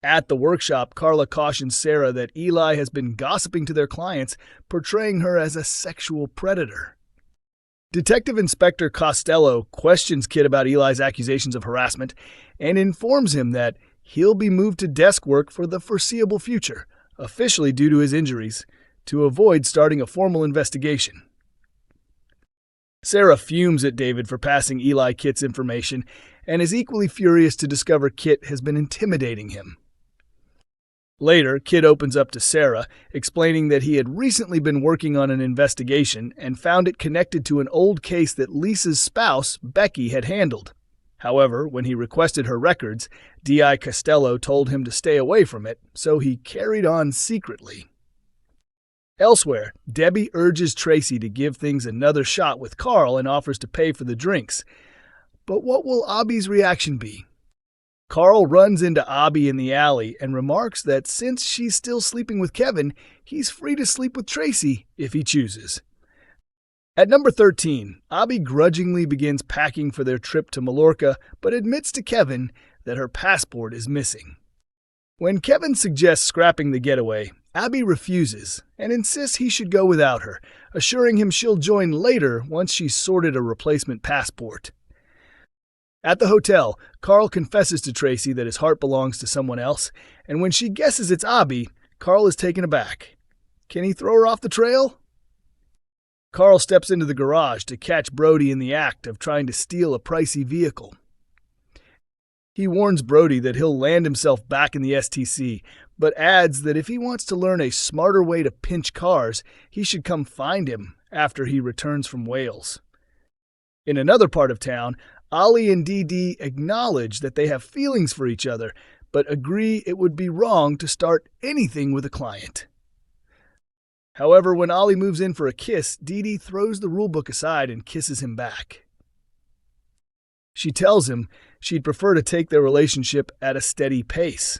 At the workshop, Carla cautions Sarah that Eli has been gossiping to their clients, portraying her as a sexual predator. Detective Inspector Costello questions Kit about Eli's accusations of harassment and informs him that he'll be moved to desk work for the foreseeable future, officially due to his injuries, to avoid starting a formal investigation. Sarah fumes at David for passing Eli Kit's information and is equally furious to discover Kit has been intimidating him. Later, Kit opens up to Sarah, explaining that he had recently been working on an investigation and found it connected to an old case that Lisa's spouse, Becky, had handled. However, when he requested her records, D.I. Costello told him to stay away from it, so he carried on secretly. Elsewhere, Debbie urges Tracy to give things another shot with Carl and offers to pay for the drinks. But what will Aadi's reaction be? Carl runs into Aadi in the alley and remarks that since she's still sleeping with Kevin, he's free to sleep with Tracy if he chooses. At number 13, Aadi grudgingly begins packing for their trip to Mallorca, but admits to Kevin that her passport is missing. When Kevin suggests scrapping the getaway, Aadi refuses and insists he should go without her, assuring him she'll join later once she's sorted a replacement passport. At the hotel, Carl confesses to Tracy that his heart belongs to someone else, and when she guesses it's Aadi, Carl is taken aback. Can he throw her off the trail? Carl steps into the garage to catch Brody in the act of trying to steal a pricey vehicle. He warns Brody that he'll land himself back in the STC, but adds that if he wants to learn a smarter way to pinch cars, he should come find him after he returns from Wales. In another part of town, Ollie and Dee-Dee acknowledge that they have feelings for each other, but agree it would be wrong to start anything with a client. However, when Ollie moves in for a kiss, Dee-Dee throws the rulebook aside and kisses him back. She tells him she'd prefer to take their relationship at a steady pace.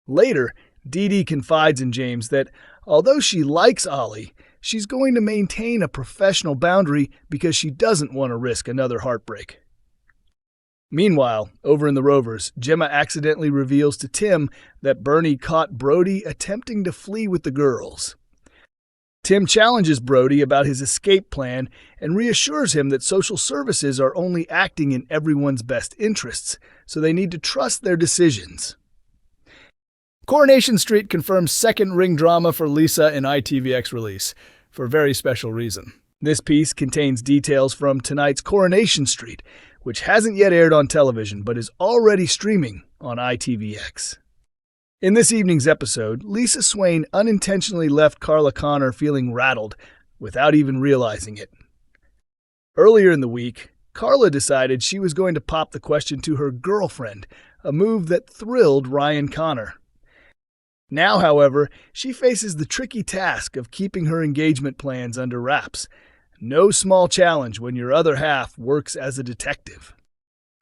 Later, Dee-Dee confides in James that although she likes Ollie, she's going to maintain a professional boundary because she doesn't want to risk another heartbreak. Meanwhile, over in the Rovers, Gemma accidentally reveals to Tim that Bernie caught Brody attempting to flee with the girls. Tim challenges Brody about his escape plan and reassures him that social services are only acting in everyone's best interests, so they need to trust their decisions. Coronation Street confirms second ring drama for Lisa in ITVX release, for a very special reason. This piece contains details from tonight's Coronation Street, which hasn't yet aired on television but is already streaming on ITVX. In this evening's episode, Lisa Swain unintentionally left Carla Connor feeling rattled without even realizing it. Earlier in the week, Carla decided she was going to pop the question to her girlfriend, a move that thrilled Ryan Connor. Now, however, she faces the tricky task of keeping her engagement plans under wraps. No small challenge when your other half works as a detective.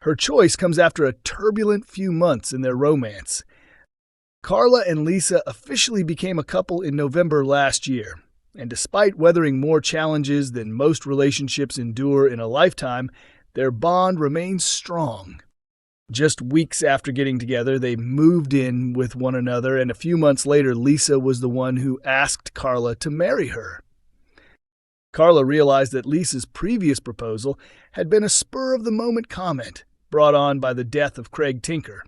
Her choice comes after a turbulent few months in their romance. Carla and Lisa officially became a couple in November last year, and despite weathering more challenges than most relationships endure in a lifetime, their bond remains strong. Just weeks after getting together, they moved in with one another, and a few months later, Lisa was the one who asked Carla to marry her. Carla realized that Lisa's previous proposal had been a spur-of-the-moment comment brought on by the death of Craig Tinker.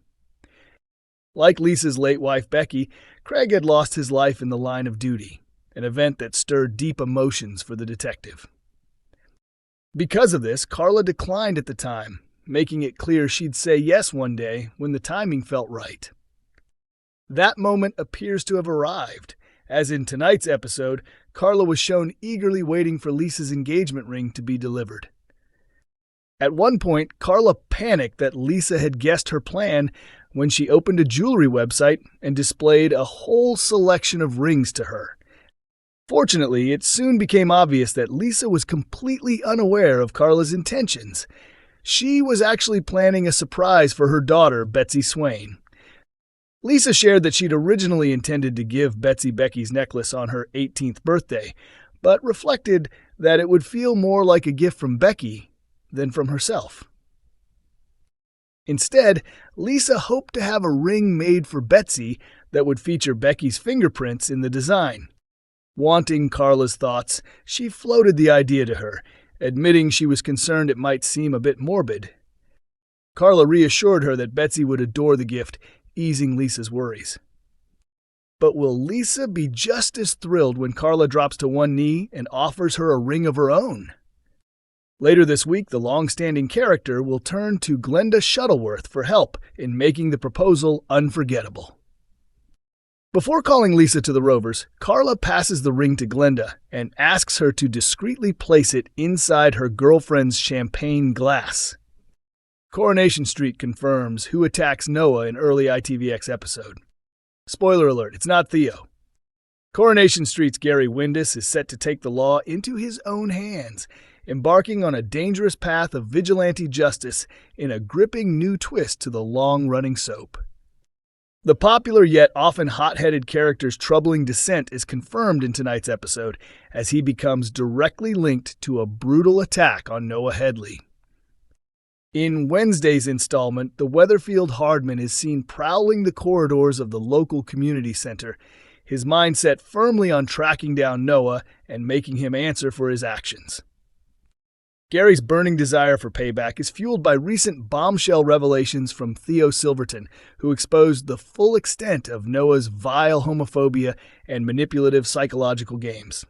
Like Lisa's late wife Becky, Craig had lost his life in the line of duty, an event that stirred deep emotions for the detective. Because of this, Carla declined at the time, making it clear she'd say yes one day when the timing felt right. That moment appears to have arrived, as in tonight's episode, Carla was shown eagerly waiting for Lisa's engagement ring to be delivered. At one point, Carla panicked that Lisa had guessed her plan when she opened a jewelry website and displayed a whole selection of rings to her. Fortunately, it soon became obvious that Lisa was completely unaware of Carla's intentions. She was actually planning a surprise for her daughter, Betsy Swain. Lisa shared that she'd originally intended to give Betsy Becky's necklace on her 18th birthday, but reflected that it would feel more like a gift from Becky than from herself. Instead, Lisa hoped to have a ring made for Betsy that would feature Becky's fingerprints in the design. Wanting Carla's thoughts, she floated the idea to her, admitting she was concerned it might seem a bit morbid. Carla reassured her that Betsy would adore the gift, easing Lisa's worries. But will Lisa be just as thrilled when Carla drops to one knee and offers her a ring of her own? Later this week, the long-standing character will turn to Glenda Shuttleworth for help in making the proposal unforgettable. Before calling Lisa to the Rovers, Carla passes the ring to Glenda and asks her to discreetly place it inside her girlfriend's champagne glass. Coronation Street confirms who attacks Noah in early ITVX episode. Spoiler alert, it's not Theo. Coronation Street's Gary Windus is set to take the law into his own hands, embarking on a dangerous path of vigilante justice in a gripping new twist to the long-running soap. The popular yet often hot-headed character's troubling descent is confirmed in tonight's episode as he becomes directly linked to a brutal attack on Noah Headley. In Wednesday's installment, the Weatherfield Hardman is seen prowling the corridors of the local community center, his mind set firmly on tracking down Noah and making him answer for his actions. Gary's burning desire for payback is fueled by recent bombshell revelations from Theo Silverton, who exposed the full extent of Noah's vile homophobia and manipulative psychological games.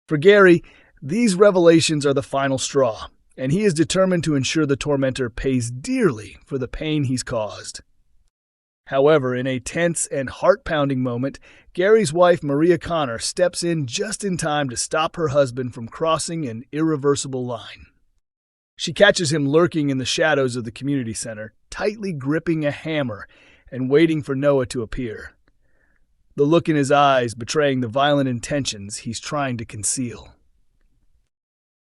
For Gary, these revelations are the final straw, and he is determined to ensure the tormentor pays dearly for the pain he's caused. However, in a tense and heart-pounding moment, Gary's wife Maria Connor steps in just in time to stop her husband from crossing an irreversible line. She catches him lurking in the shadows of the community center, tightly gripping a hammer and waiting for Noah to appear. The look in his eyes betraying the violent intentions he's trying to conceal.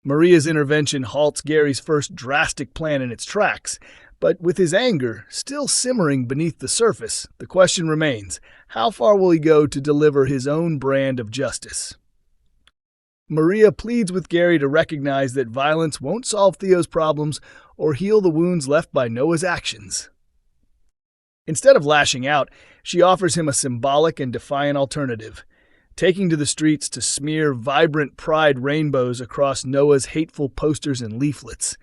Maria's intervention halts Gary's first drastic plan in its tracks, but with his anger still simmering beneath the surface, the question remains, how far will he go to deliver his own brand of justice? Maria pleads with Gary to recognize that violence won't solve Theo's problems or heal the wounds left by Noah's actions. Instead of lashing out, she offers him a symbolic and defiant alternative, taking to the streets to smear vibrant pride rainbows across Noah's hateful posters and leaflets,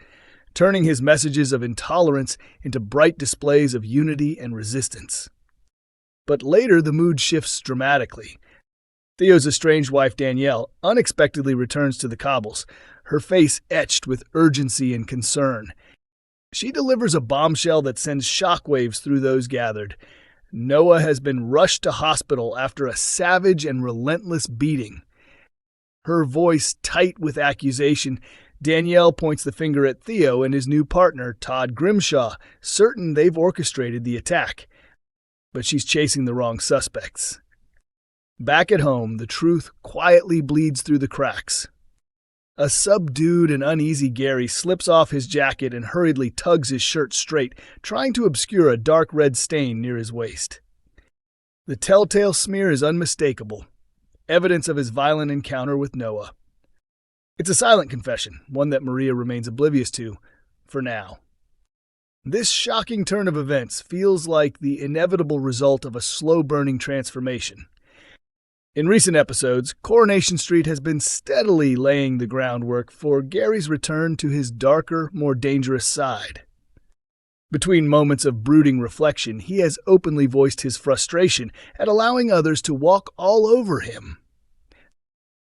turning his messages of intolerance into bright displays of unity and resistance. But later the mood shifts dramatically. Theo's estranged wife Danielle unexpectedly returns to the cobbles, her face etched with urgency and concern. She delivers a bombshell that sends shockwaves through those gathered. Noah has been rushed to hospital after a savage and relentless beating. Her voice tight with accusation, Danielle points the finger at Theo and his new partner, Todd Grimshaw, certain they've orchestrated the attack. But she's chasing the wrong suspects. Back at home, the truth quietly bleeds through the cracks. A subdued and uneasy Gary slips off his jacket and hurriedly tugs his shirt straight, trying to obscure a dark red stain near his waist. The telltale smear is unmistakable, evidence of his violent encounter with Noah. It's a silent confession, one that Maria remains oblivious to, for now. This shocking turn of events feels like the inevitable result of a slow-burning transformation. In recent episodes, Coronation Street has been steadily laying the groundwork for Gary's return to his darker, more dangerous side. Between moments of brooding reflection, he has openly voiced his frustration at allowing others to walk all over him.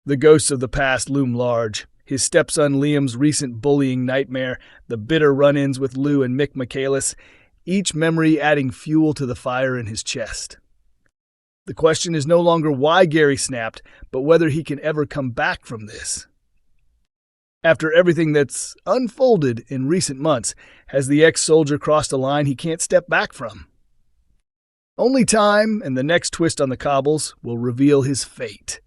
The ghosts of the past loom large, his stepson Liam's recent bullying nightmare, the bitter run-ins with Lou and Mick Michaelis, each memory adding fuel to the fire in his chest. The question is no longer why Gary snapped, but whether he can ever come back from this. After everything that's unfolded in recent months, has the ex-soldier crossed a line he can't step back from? Only time and the next twist on the cobbles will reveal his fate.